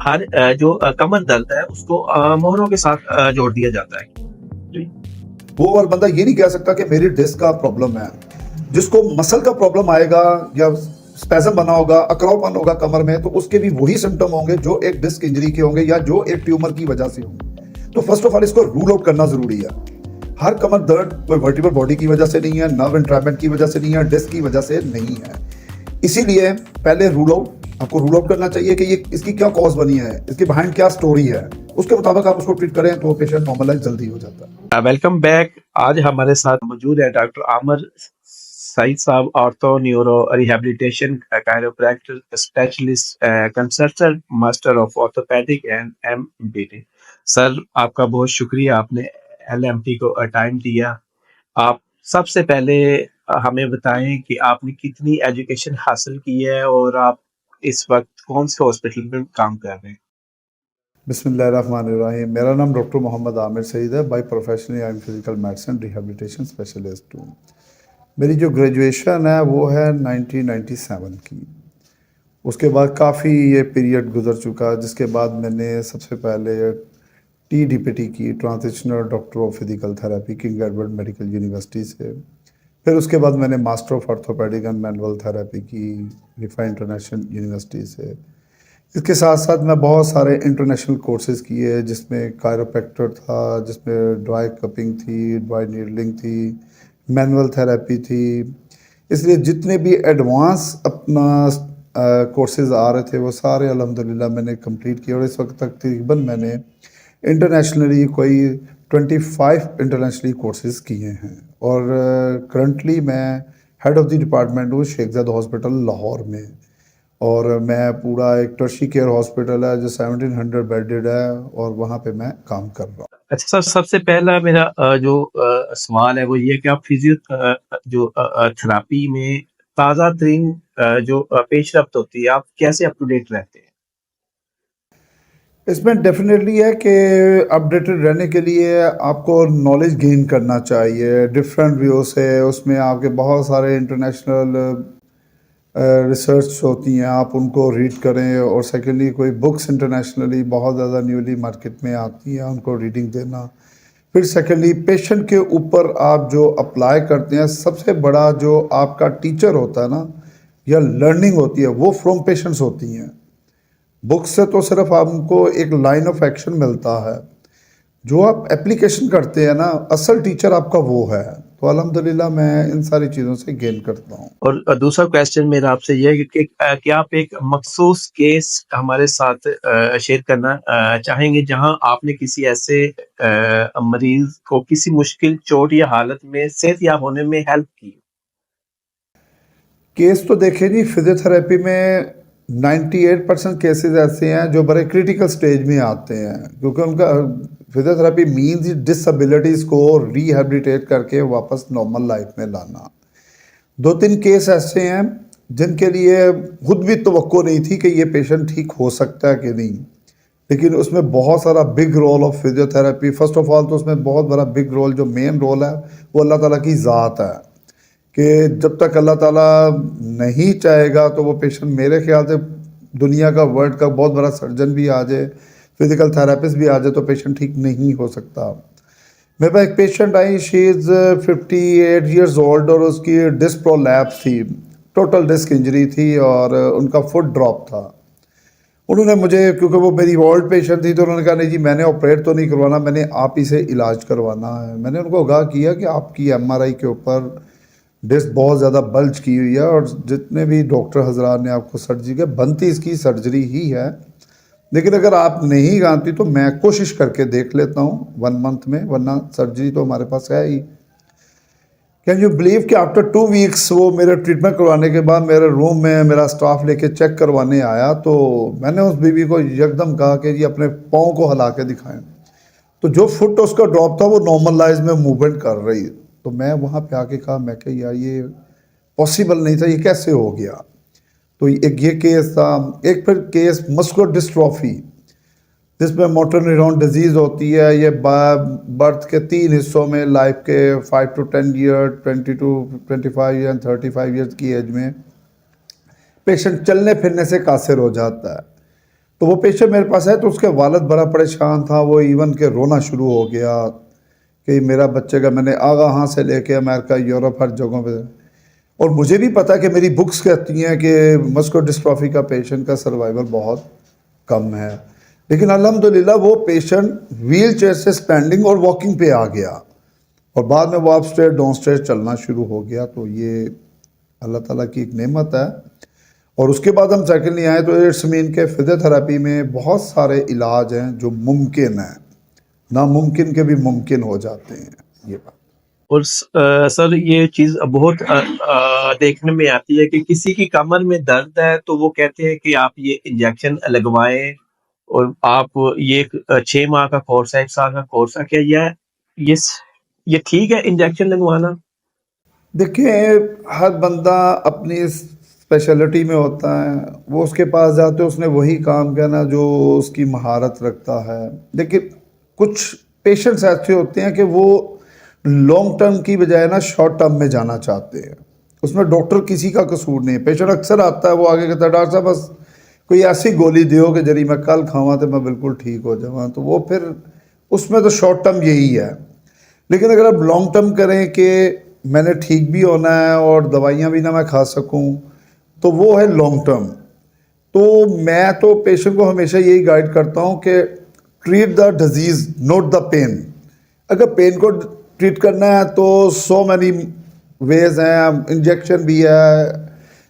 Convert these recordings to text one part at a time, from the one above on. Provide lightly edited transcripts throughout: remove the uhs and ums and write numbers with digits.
हर जो कमर दर्द है उसको मोहरों के साथ जोड़ दिया जाता है। जी। वो और बंदा ये नहीं कह सकता कि मेरी डिस्क का प्रॉब्लम है। जिसको मसल का प्रॉब्लम आएगा या स्पैज़म बना होगा, अकड़ावपन होगा कमर में, तो उसके भी वही सिम्टम होंगे जो एक डिस्क इंजरी के होंगे या जो एक ट्यूमर की वजह से होंगे। तो फर्स्ट ऑफ ऑल इसको रूल आउट करना जरूरी है। हर कमर दर्द कोई वर्टिब्रल बॉडी की वजह से नहीं है, नर्व एंट्रैपमेंट की वजह से नहीं है, डिस्क की वजह से नहीं है। इसीलिए पहले आपको रूल आउट करना चाहिए कि ये इसकी क्या कॉज बनी है, इसके बिहाइंड क्या स्टोरी है। उसके मुताबिक आप उसको ट्रीट करें तो पेशेंट नॉर्मलाइज जल्दी हो जाता है। Welcome back. आज हमारे साथ मौजूद है डॉक्टर आमिर सईद साहब, ortho neuro rehabilitation chiropractor specialist, consultant, master of orthopaedic and MBT. Sir, आपका बहुत शुक्रिया, आपने एलएमटी को टाइम दिया। आप सबसे पहले हमें बताएं कि आपने कितनी एजुकेशन हासिल की है और आप इस वक्त कौन से हॉस्पिटल में काम कर रहे हैं। बिस्मिल्लाहिर्रहमानिर्रहीम। मेरा नाम डॉक्टर मोहम्मद आमिर सईद है। By profession I am physical medicine rehabilitation specialist हूँ। मेरी जो ग्रेजुएशन है वो है 1997 की। उसके बाद काफ़ी ये पीरियड गुजर चुका, जिसके बाद मैंने सबसे पहले TDPT की, transitional doctor of physical therapy, king Edward medical university से। फिर उसके बाद मैंने master of orthopaedic and manual therapy की, रिफा इंटरनेशनल यूनिवर्सिटी से। इसके साथ साथ मैं बहुत सारे इंटरनेशनल कोर्सेज़ किए, जिसमें कायरोप्रैक्टर था, जिसमें ड्राई कपिंग थी, ड्राई नीडलिंग थी, मैनुअल थेरेपी थी। इसलिए जितने भी एडवांस अपना कोर्सेज़ आ रहे थे वो सारे अल्हम्दुलिल्लाह मैंने कंप्लीट किए। और इस वक्त तक तकरीबन मैंने इंटरनेशनली कोई 25 इंटरनेशनली कोर्सेज़ किए हैं। और करंटली मैं हेड ऑफ़ द डिपार्टमेंट हूँ शेखजाद हॉस्पिटल लाहौर में। और मैं पूरा एक टर्शी केयर हॉस्पिटल है जो 1700 बेडेड है, और वहाँ पे मैं काम कर रहा हूँ। अच्छा सर, सबसे पहला मेरा जो सवाल है वो ये कि आप जो थेरापी में ताज़ा तरीन जो पेशरफ्त होती है, आप कैसे अप टू डेट रहते हैं। इसमें डेफिनेटली है कि अपडेटेड रहने के लिए आपको नॉलेज गेन करना चाहिए डिफरेंट व्यू से। उसमें आपके बहुत सारे इंटरनेशनल रिसर्च होती हैं, आप उनको रीड करें। और सेकेंडली कोई बुक्स इंटरनेशनली बहुत ज़्यादा न्यूली मार्केट में आती हैं, उनको रीडिंग देना। फिर सेकेंडली पेशेंट के ऊपर आप जो अप्लाई करते हैं, सबसे बड़ा जो आपका टीचर होता है ना, या लर्निंग होती है, वो फ्रॉम पेशेंट्स होती हैं। बुक से तो सिर्फ आपको एक लाइन ऑफ एक्शन मिलता है, जो आप एप्लीकेशन करते हैं ना, असल टीचर आपका वो है। तो अल्हम्दुलिल्लाह मैं इन सारी चीज़ों से गेन करता हूँ। और दूसरा क्वेश्चन मेरा आपसे ये है कि क्या आप एक मखसूस केस हमारे साथ शेयर करना चाहेंगे जहां आपने किसी ऐसे मरीज को किसी मुश्किल चोट या हालत में सेहतयाब होने में हेल्प की। केस तो देखिए जी, फिजियोथेरेपी में 98% केसेस ऐसे हैं जो बड़े क्रिटिकल स्टेज में आते हैं, क्योंकि उनका फिजियोथेरेपी मीन्स डिसेबिलिटीज़ को रिहैबिलिटेट करके वापस नॉर्मल लाइफ में लाना। 2-3 केस ऐसे हैं जिनके लिए खुद भी तवक्को नहीं थी कि ये पेशेंट ठीक हो सकता है कि नहीं, लेकिन उसमें बहुत सारा big role of physiotherapy. First of all तो उसमें बहुत बड़ा बिग रोल, जो मेन रोल है वो अल्लाह ताला की ज़ात है, कि जब तक अल्लाह ताला नहीं चाहेगा तो वो पेशेंट, मेरे ख्याल से दुनिया का, वर्ल्ड का बहुत बड़ा सर्जन भी आ जाए, फिजिकल थेरेपिस्ट भी आ जाए, तो पेशेंट ठीक नहीं हो सकता। मेरे पास एक patient I, she is 58 years old, और उसकी डिस्क प्रोलैप्स थी, टोटल डिस्क इंजरी थी, और उनका फुट ड्रॉप था। उन्होंने मुझे, क्योंकि वो मेरी ओल्ड पेशेंट थी, तो उन्होंने कहा नहीं जी, मैंने ऑपरेट तो नहीं करवाना, मैंने आप ही से इलाज करवाना है। मैंने उनको आगाह किया कि आपकी MRI के ऊपर डिस्क बहुत ज़्यादा बल्ज की हुई है, और जितने भी डॉक्टर हजरात ने आपको सर्जरी के, बनती इसकी सर्जरी ही है, लेकिन अगर आप नहीं जानती तो मैं कोशिश करके देख लेता हूँ 1 मंथ में, वरना सर्जरी तो हमारे पास है ही। कैन यू बिलीव कि आफ्टर 2 वीक्स वो मेरे ट्रीटमेंट करवाने के बाद मेरे रूम में मेरा स्टाफ लेके चेक करवाने आया, तो मैंने उस बीवी को एकदम कहा कि जी अपने पाँव को हिला के दिखाएं। तो जो फुट उसका ड्रॉप था वो नॉर्मल लाइज में मूवमेंट कर रही। तो मैं वहाँ पे आके कहा, मैं कि यार ये पॉसिबल नहीं था, ये कैसे हो गया। तो एक ये केस था। एक फिर केस मस्कुलर डिस्ट्रॉफी, जिसमें मोटर न्यूरॉन डिजीज़ होती है। ये बर्थ के 3 हिस्सों में, लाइफ के 5 to 10 ईयर, 20 to 25 या 35 ईयर्स की एज में पेशेंट चलने फिरने से कासिर हो जाता है। तो वो पेशेंट मेरे पास है, तो उसके वालिद बड़ा परेशान था, वो इवन के रोना शुरू हो गया कि मेरा बच्चे का मैंने यहाँ से लेके अमेरिका, यूरोप, हर जगहों पे। और मुझे भी पता कि मेरी बुक्स कहती हैं कि मस्कुलर डिस्ट्रॉफी का पेशेंट का सर्वाइवल बहुत कम है, लेकिन अल्हम्दुलिल्लाह वो पेशेंट व्हील चेयर से स्टैंडिंग और वॉकिंग पे आ गया, और बाद में वो अप स्टेयर डाउन स्टेयर चलना शुरू हो गया। तो ये अल्लाह ताला की एक नेमत है। और उसके बाद हम सेकेंडली आए तो इट्स मीन के फिजियोथेरेपी में बहुत सारे इलाज हैं जो मुमकिन हैं, नामुमकिन के भी मुमकिन हो जाते हैं, ये बात। और सर ये चीज बहुत देखने में आती है कि किसी की कमर में दर्द है तो वो कहते हैं कि आप ये इंजेक्शन लगवाएं, और आप ये 6 माह का कोर्स है, 1 साल का कोर्स है, क्या ये ये ठीक है इंजेक्शन लगवाना? देखिए, हर बंदा अपनी स्पेशलिटी में होता है, वो उसके पास जाते हैं, उसने वही काम करना जो उसकी महारत रखता है। लेकिन कुछ पेशेंट्स ऐसे होते हैं कि वो लॉन्ग टर्म की बजाय ना शॉर्ट टर्म में जाना चाहते हैं, उसमें डॉक्टर किसी का कसूर नहीं है। पेशेंट अक्सर आता है, वो आगे कहता है डॉक्टर साहब बस कोई ऐसी गोली दियो कि जरी मैं कल खावा तो मैं बिल्कुल ठीक हो जाऊँ, तो वो फिर उसमें तो शॉर्ट टर्म यही है। लेकिन अगर आप लॉन्ग टर्म करें कि मैंने ठीक भी होना है और दवाइयाँ भी ना मैं खा सकूं, तो वो है लॉन्ग टर्म। तो मैं तो पेशेंट को हमेशा यही गाइड करता हूं कि treat the disease not the pain. अगर पेन को ट्रीट करना है तो सो मैनी वेज हैं, इंजेक्शन भी है,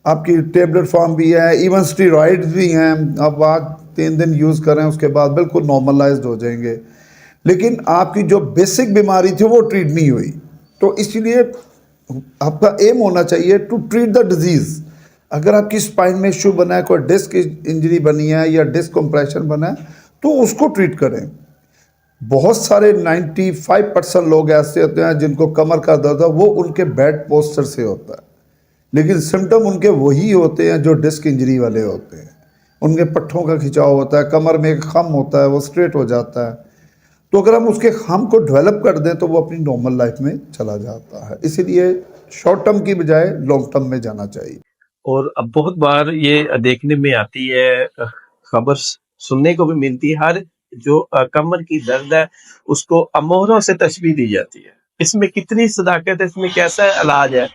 आपकी टेबलेट फॉर्म भी है, इवन स्टीरॉइड्स भी हैं। आप आज 3 दिन यूज़ करें उसके बाद बिल्कुल नॉर्मलाइज्ड हो जाएंगे। लेकिन आपकी जो बेसिक बीमारी थी वो ट्रीट नहीं हुई, तो इसलिए आपका एम होना चाहिए टू ट्रीट द डिजीज़। अगर आपकी स्पाइन में इशू बना है, कोई डिस्क इंजरी बनी है या डिस्क कंप्रेशन बना है, तो उसको ट्रीट करें। बहुत सारे 95% लोग ऐसे होते हैं जिनको कमर का दर्द है, वो उनके बैड पोस्चर से होता है, लेकिन सिम्टम उनके वही होते हैं जो डिस्क इंजरी वाले होते हैं। उनके पट्ठों का खिंचाव होता है, कमर में एक खम होता है, वो स्ट्रेट हो जाता है। तो अगर हम उसके खम को डेवलप कर दें तो वो अपनी नॉर्मल लाइफ में चला जाता है। इसीलिए शॉर्ट टर्म की बजाय लॉन्ग टर्म में जाना चाहिए। और अब बहुत बार ये देखने में आती है, खबर सुनने को भी मिलती है, हर जो कमर की दर्द है उसको अमोरों से तशबीह दी जाती है। इसमें कितनी सदाकत है, इसमें कैसा इलाज है?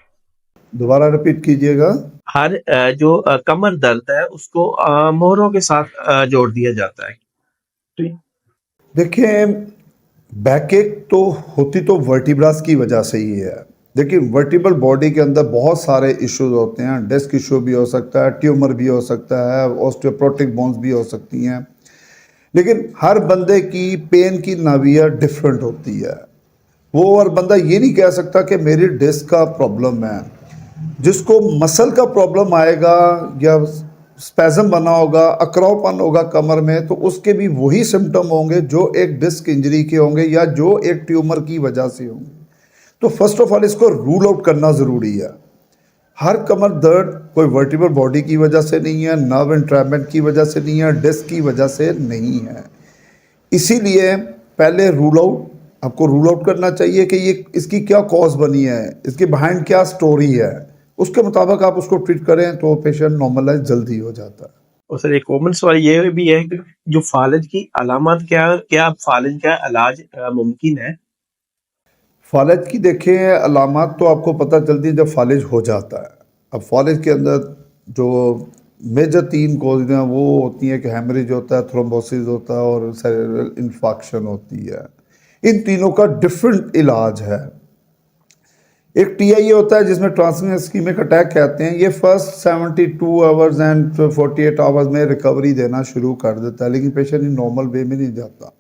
दोबारा रिपीट कीजिएगा। हर जो कमर दर्द है उसको मोहरों के साथ जोड़ दिया जाता है। तो देखिए, बैक एक तो होती तो वर्टिब्रास की वजह से ही है। देखिए, वर्टिब्रल बॉडी के अंदर बहुत सारे इश्यूज होते हैं। डिस्क इशू भी हो सकता है, ट्यूमर भी हो सकता है, ऑस्टियोप्रोटिक बोन्स भी हो सकती हैं। लेकिन हर बंदे की पेन की नाविया डिफरेंट होती है। वो और बंदा ये नहीं कह सकता कि मेरी डिस्क का प्रॉब्लम है। जिसको मसल का प्रॉब्लम आएगा या स्पैज़म बना होगा, अकड़ावपन होगा कमर में, तो उसके भी वही सिम्टम होंगे जो एक डिस्क इंजरी के होंगे या जो एक ट्यूमर की वजह से होंगे। तो फर्स्ट ऑफ ऑल इसको रूल आउट करना ज़रूरी है। हर कमर दर्द कोई वर्टिब्रल बॉडी की वजह से नहीं है, नर्व एंट्रैपमेंट की वजह से नहीं है, डिस्क की वजह से नहीं है। इसीलिए पहले रूल आउट, आपको रूल आउट करना चाहिए कि ये इसकी क्या कॉज बनी है, इसके बिहाइंड क्या स्टोरी है। उसके मुताबिक आप उसको ट्रीट करें तो पेशेंट नॉर्मलाइज जल्दी हो जाता है। और सर एक कॉमन सवाल ये भी है कि जो फालिज की अलामत क्या फालिज का इलाज मुमकिन है? फालिज की देखें अलामत तो आपको पता चलती है जब फालिज हो जाता है। अब फालिज के अंदर जो मेजर 3 कॉज हैं वो होती हैं कि हेमरेज होता है, थ्रोम्बोसिस होता है और सेरेब्रल इन्फेक्शन होती है। इन तीनों का डिफरेंट इलाज है। एक टीआईए होता है जिसमें ट्रांसमिशन इस्कीमिक अटैक कहते हैं। ये फर्स्ट 72 आवर्स एंड 48 आवर्स में रिकवरी देना शुरू कर देता है, लेकिन पेशेंट नॉर्मल वे में नहीं जाता।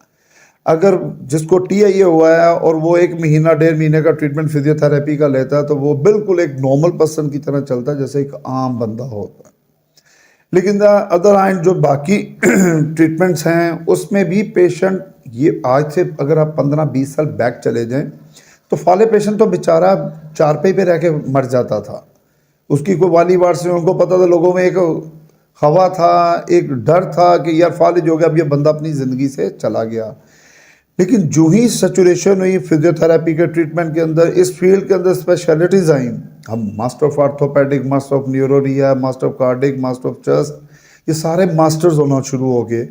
अगर जिसको टीआईए हुआ है और वो 1 महीना 1.5 महीने का ट्रीटमेंट फिजियोथेरेपी का लेता है तो वो बिल्कुल एक नॉर्मल पर्सन की तरह चलता है, जैसे एक आम बंदा होता है। लेकिन अदर हैंड जो बाकी ट्रीटमेंट्स हैं उसमें भी पेशेंट, ये आज से अगर आप 15-20 साल बैक चले जाएं तो फाले पेशेंट तो बेचारा चारपाई पे रह के मर जाता था। उसकी कोई वाली वार से उनको पता था, लोगों में एक हवा था, एक डर था कि यार फालिज हो गया, अब ये बंदा अपनी ज़िंदगी से चला गया। लेकिन जो ही सैचुरेशन हुई फिजियोथेरेपी के ट्रीटमेंट के अंदर, इस फील्ड के अंदर स्पेशलिटीज़ आई। हम master of orthopaedic, master of neuro rehab, master of cardiac, master of chest, ये सारे मास्टर्स होना शुरू हो गए।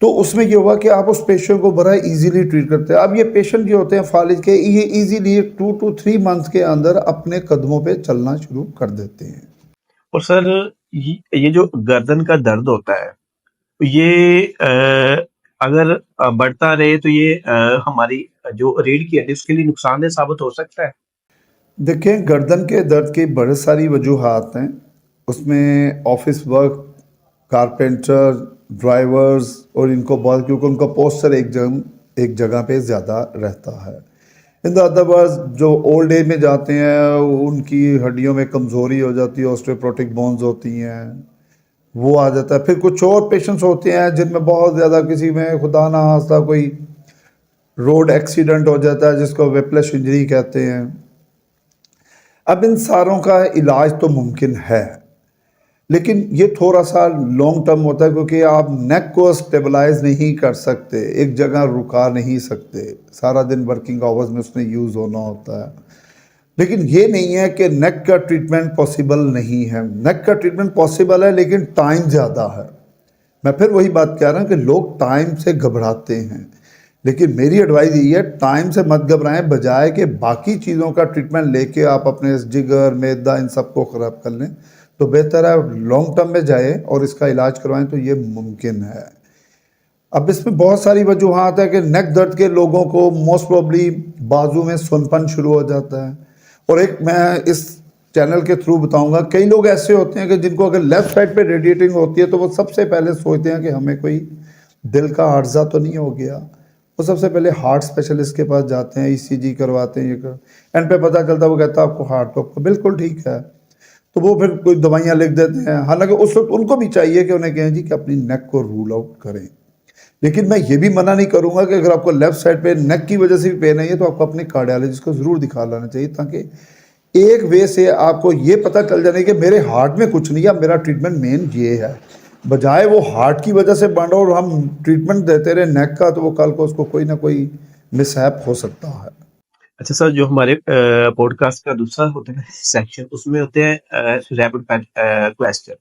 तो उसमें ये हुआ कि आप उस पेशेंट को बड़ा इजीली ट्रीट करते हैं। अब ये पेशेंट जो होते हैं फालिज के, ये इजीली 2 to 3 मंथ्स के अंदर अपने कदमों पे चलना शुरू कर देते हैं। और सर ये जो गर्दन का दर्द होता है, ये अगर बढ़ता रहे तो ये हमारी जो रीढ़ की हड्डी उसके लिए नुकसानदेह साबित हो सकता है। देखिए, गर्दन के दर्द की बहुत सारी वजूहात हैं। उसमें ऑफिस वर्क, कारपेंटर, ड्राइवर्स और इनको बहुत, क्योंकि उनका पोस्चर एक जगह पे ज़्यादा रहता है। इन द अदर वर्ड्स, जो ओल्ड एज में जाते हैं उनकी हड्डियों में कमज़ोरी हो जाती है, ऑस्टियोपोरोटिक बोन्स होती हैं, वो आ जाता है। फिर कुछ और पेशेंट्स होते हैं जिनमें बहुत ज़्यादा, किसी में खुदा ना खास्ता कोई रोड एक्सीडेंट हो जाता है जिसको व्हिप्लैश इंजरी कहते हैं। अब इन सारों का इलाज तो मुमकिन है, लेकिन ये थोड़ा सा लॉन्ग टर्म होता है, क्योंकि आप नेक को स्टेबलाइज नहीं कर सकते, एक जगह रुका नहीं सकते, सारा दिन वर्किंग आवर्स में उसमें यूज़ होना होता है। लेकिन ये नहीं है कि नेक का ट्रीटमेंट पॉसिबल नहीं है, नेक का ट्रीटमेंट पॉसिबल है, लेकिन टाइम ज़्यादा है। मैं फिर वही बात कह रहा हूँ कि लोग टाइम से घबराते हैं, लेकिन मेरी एडवाइस यही है, टाइम से मत घबराएं, बजाय कि बाकी चीज़ों का ट्रीटमेंट लेके आप अपने जिगर, मैदा, इन सबको ख़राब कर लें, तो बेहतर है लॉन्ग टर्म में जाए और इसका इलाज करवाएं, तो ये मुमकिन है। अब इसमें बहुत सारी वजूहात है कि नेक दर्द के लोगों को मोस्ट प्रोबली बाजू में सुनपन शुरू हो जाता है। और एक मैं इस चैनल के थ्रू बताऊंगा, कई लोग ऐसे होते हैं कि जिनको अगर लेफ्ट साइड पे रेडिएटिंग होती है तो वो सबसे पहले सोचते हैं कि हमें कोई दिल का आर्जा तो नहीं हो गया। वो सबसे पहले हार्ट स्पेशलिस्ट के पास जाते हैं, ईसीजी करवाते हैं, ये कर एंड पे पता चलता है वो कहता है आपको हार्ट तो आपको बिल्कुल ठीक है, तो वो फिर कोई दवाइयाँ लिख देते हैं। हालांकि उस वक्त उनको भी चाहिए कि उन्हें कहें जी कि अपनी नेक को रूल आउट करें। लेकिन मैं ये भी मना नहीं करूंगा कि अगर आपको लेफ्ट साइड पे नेक की वजह से भी पेन है तो आपको अपने कार्डियोलॉजिस्ट को ज़रूर दिखा लाना चाहिए, ताकि एक वे से आपको ये पता चल जाए कि मेरे हार्ट में कुछ नहीं है, मेरा ट्रीटमेंट मेन ये है, बजाय वो हार्ट की वजह से बन रहा और हम ट्रीटमेंट देते रहे नेक का, तो वो कल को उसको कोई ना कोई मिसहैप हो सकता है। अच्छा सर, जो हमारे पॉडकास्ट का दूसरा होता है सेक्शन, उसमें होते हैं रैपिड क्वेश्चन।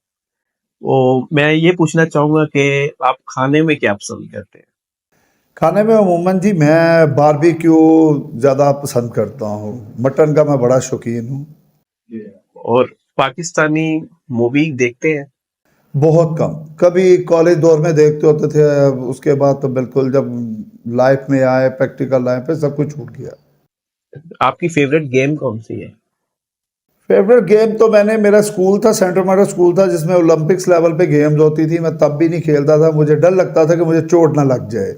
तो मैं ये पूछना चाहूंगा कि आप खाने में क्या पसंद करते हैं? खाने में अमूमन जी मैं बारबेक्यू ज़्यादा पसंद करता हूँ, मटन का मैं बड़ा शौकीन हूँ। और पाकिस्तानी मूवी देखते हैं? बहुत कम, कभी कॉलेज दौर में देखते होते थे, उसके बाद तो बिल्कुल जब लाइफ में आए, प्रैक्टिकल लाइफ पे सब कुछ छूट गया। आपकी फेवरेट गेम कौन सी है? फेवरेट गेम तो मेरा स्कूल था, सेंट्रल मार्टर स्कूल था, जिसमें ओलंपिक्स लेवल पे गेम्स होती थी, मैं तब भी नहीं खेलता था, मुझे डर लगता था कि मुझे चोट ना लग जाए,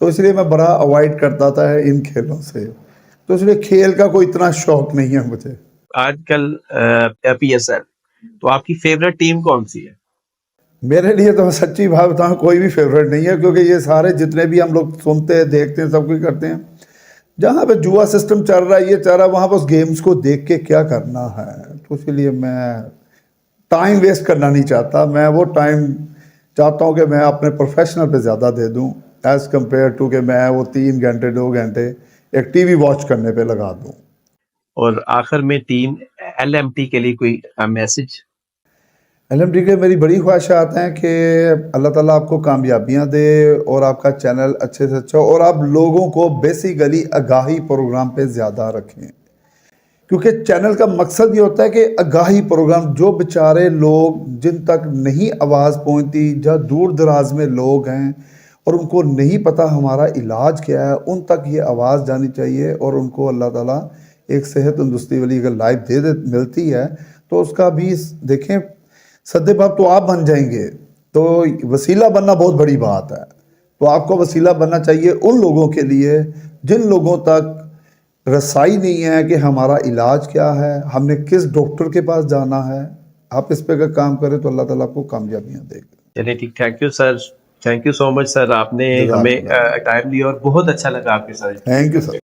तो इसलिए मैं बड़ा अवॉइड करता था इन खेलों से, तो इसलिए खेल का कोई इतना शौक नहीं है मुझे। आजकल पीएसएल, तो आपकी फेवरेट टीम कौन सी है? मेरे लिए तो मैं सच्ची बात बताऊं, कोई भी फेवरेट नहीं है, क्योंकि ये सारे जितने भी हम लोग सुनते हैं, देखते हैं, सब कुछ करते हैं, जहाँ पे जुआ सिस्टम चल रहा है, ये चल रहा है, वहाँ पर उस गेम्स को देख के क्या करना है, तो इसलिए मैं टाइम वेस्ट करना नहीं चाहता। मैं वो टाइम चाहता हूँ कि मैं अपने प्रोफेशनल पे ज़्यादा दे दूँ, एज़ कम्पेयर टू कि मैं वो 3 घंटे 2 घंटे एक टीवी वॉच करने पे लगा दूँ। और आखिर में टीम एलएमटी के लिए कोई मैसेज? एलएमडी के मेरी बड़ी ख्वाहिशात हैं कि अल्लाह ताला आपको कामयाबियाँ दे और आपका चैनल अच्छे से अच्छा हो, और आप लोगों को बेसिकली आगाही प्रोग्राम पे ज़्यादा रखें, क्योंकि चैनल का मकसद ये होता है कि आगाही प्रोग्राम, जो बेचारे लोग जिन तक नहीं आवाज़ पहुंचती, जहाँ दूर दराज में लोग हैं और उनको नहीं पता हमारा इलाज क्या है, उन तक ये आवाज़ जानी चाहिए, और उनको अल्लाह ताला एक सेहत तंदुरुस्ती वाली अगर लाइफ दे मिलती है तो उसका भी देखें, सद्दे बाप तो आप बन जाएंगे, तो वसीला बनना बहुत बड़ी बात है। तो आपको वसीला बनना चाहिए उन लोगों के लिए जिन लोगों तक रसाई नहीं है कि हमारा इलाज क्या है, हमने किस डॉक्टर के पास जाना है। आप इस पे अगर काम करें तो अल्लाह ताला आपको कामयाबियाँ देगा। चलिए ठीक, thank you sir, thank you so much sir, आपने हमें जज़ाकल्लाह। टाइम दिया और बहुत अच्छा लगा आपके साथ। Thank you sir.